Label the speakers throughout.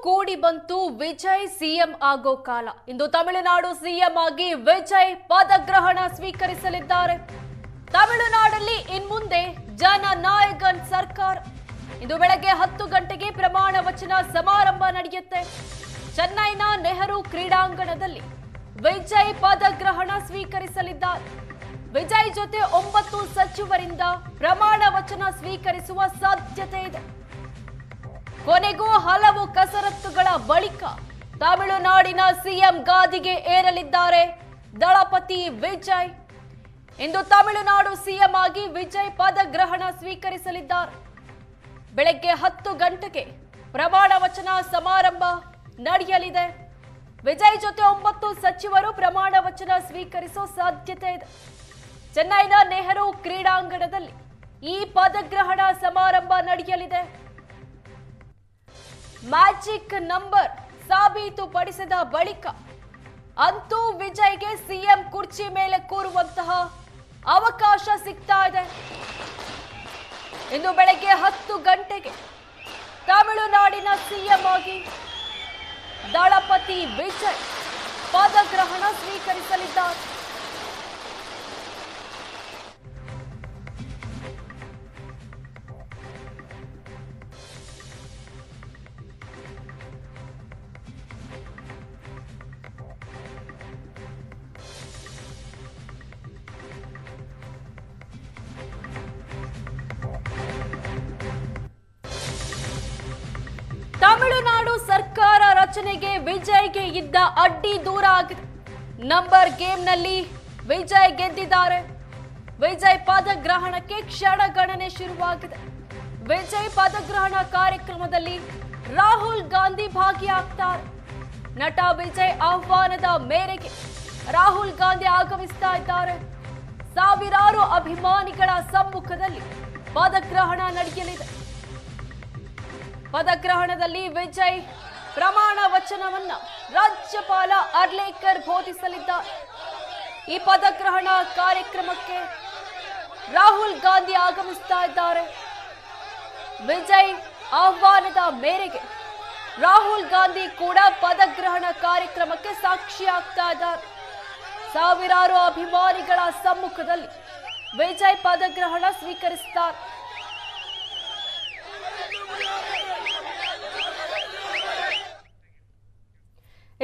Speaker 1: ಕೂಡಿ ಬಂತು ವಿಜಯ್ ಸಿಎಂ ಆಗೋ ಕಾಲ. ಇಂದು ತಮಿಳುನಾಡು ಸಿಎಂ ಆಗಿ ವಿಜಯ್ ಪದಗ್ರಹಣ ಸ್ವೀಕರಿಸಲಿದ್ದಾರೆ. ತಮಿಳುನಾಡಲ್ಲಿ ಇನ್ಮುಂದೆ ಜನನಾಯಕನ್ ಸರ್ಕಾರ. ಇಂದು ಬೆಳಗ್ಗೆ 10 ಗಂಟೆಗೆ ಪ್ರಮಾಣ ವಚನ ಸಮಾರಂಭ ನಡೆಯುತ್ತೆ. ಚೆನ್ನೈನ ನೆಹರು ಕ್ರೀಡಾಂಗಣದಲ್ಲಿ ವಿಜಯ್ ಪದಗ್ರಹಣ ಸ್ವೀಕರಿಸಲಿದ್ದಾರೆ. ವಿಜಯ್ ಜೊತೆ 9 ಸಚಿವರಿಂದ ಪ್ರಮಾಣ ವಚನ ಸ್ವೀಕರಿಸುವ ಸಾಧ್ಯತೆ ಇದೆ. ಕೊನೆಗೂ ಹಲವು ಕಸರತ್ತುಗಳ ಬಳಿಕ ತಮಿಳುನಾಡಿನ ಸಿಎಂ ಗಾದಿಗೆ ಏರಲಿದ್ದಾರೆ ದಳಪತಿ ವಿಜಯ್. ಇಂದು ತಮಿಳುನಾಡು ಸಿಎಂ ಆಗಿ ವಿಜಯ್ ಪದಗ್ರಹಣ ಸ್ವೀಕರಿಸಲಿದ್ದಾರೆ. ಬೆಳಗ್ಗೆ 10 ಗಂಟೆಗೆ ಪ್ರಮಾಣ ವಚನ ಸಮಾರಂಭ ನಡೆಯಲಿದೆ. ವಿಜಯ್ ಜೊತೆ 9 ಸಚಿವರು ಪ್ರಮಾಣ ವಚನ ಸ್ವೀಕರಿಸೋ ಸಾಧ್ಯತೆ ಇದೆ. ಚೆನ್ನೈನ ನೆಹರು ಕ್ರೀಡಾಂಗಣದಲ್ಲಿ ಈ ಪದಗ್ರಹಣ ಸಮಾರಂಭ ನಡೆಯಲಿದೆ. ಮ್ಯಾಜಿಕ್ ನಂಬರ್ ಸಾಬೀತುಪಡಿಸಿದ ಬಳಿಕ ಅಂತೂ ವಿಜಯ್ಗೆ ಸಿಎಂ ಕುರ್ಚಿ ಮೇಲೆ ಕೂರುವಂತಹ ಅವಕಾಶ ಸಿಗ್ತಾ ಇದೆ. ಇಂದು ಬೆಳಗ್ಗೆ 10 ಗಂಟೆಗೆ ತಮಿಳುನಾಡಿನ ಸಿಎಂ ಆಗಿ ದಳಪತಿ ವಿಜಯ್ ಪದಗ್ರಹಣ ಸ್ವೀಕರಿಸಲಿದ್ದಾರೆ. ತಮಿಳುನಾಡು ಸರ್ಕಾರ ರಚನೆಗೆ ವಿಜಯ್ಗೆ ಇದ್ದ ಅಡ್ಡಿ ದೂರ ಆಗಿದೆ. ನಂಬರ್ ಗೇಮ್ನಲ್ಲಿ ವಿಜಯ್ ಗೆದ್ದಿದ್ದಾರೆ. ವಿಜಯ್ ಪದಗ್ರಹಣಕ್ಕೆ ಕ್ಷಣಗಣನೆ ಶುರುವಾಗಿದೆ. ವಿಜಯ್ ಪದಗ್ರಹಣ ಕಾರ್ಯಕ್ರಮದಲ್ಲಿ ರಾಹುಲ್ ಗಾಂಧಿ ಭಾಗಿಯಾಗ್ತಾರೆ. ನಟ ವಿಜಯ್ ಆಹ್ವಾನದ ಮೇರೆಗೆ ರಾಹುಲ್ ಗಾಂಧಿ ಆಗಮಿಸ್ತಾ ಇದ್ದಾರೆ. ಸಾವಿರಾರು ಅಭಿಮಾನಿಗಳ ಸಮ್ಮುಖದಲ್ಲಿ ಪದಗ್ರಹಣ ನಡೆಯಲಿದೆ. ಪದಗ್ರಹಣದಲ್ಲಿ ವಿಜಯ್ ಪ್ರಮಾಣ ವಚನವನ್ನ ರಾಜ್ಯಪಾಲ ಅರ್ಲೇಕರ್ ಬೋಧಿಸಲಿದ್ದಾರೆ. ಈ ಪದಗ್ರಹಣ ಕಾರ್ಯಕ್ರಮಕ್ಕೆ ರಾಹುಲ್ ಗಾಂಧಿ ಆಗಮಿಸ್ತಾ ಇದ್ದಾರೆ. ವಿಜಯ್ ಆಹ್ವಾನದ ಮೇರೆಗೆ ರಾಹುಲ್ ಗಾಂಧಿ ಕೂಡ ಪದಗ್ರಹಣ ಕಾರ್ಯಕ್ರಮಕ್ಕೆ ಸಾಕ್ಷಿಯಾಗ್ತಾ ಇದ್ದಾರೆ. ಸಾವಿರಾರು ಅಭಿಮಾನಿಗಳ ಸಮ್ಮುಖದಲ್ಲಿ ವಿಜಯ್ ಪದಗ್ರಹಣ ಸ್ವೀಕರಿಸುತ್ತಾರೆ.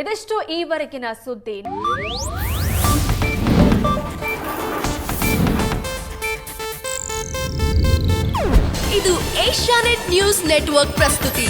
Speaker 1: ಇದಿಷ್ಟು ಈವರೆಗಿನ ಸುದ್ದಿ.
Speaker 2: ಇದು ಏಷ್ಯಾನೆಟ್ ನ್ಯೂಸ್ ನೆಟ್ವರ್ಕ್ ಪ್ರಸ್ತುತಿ.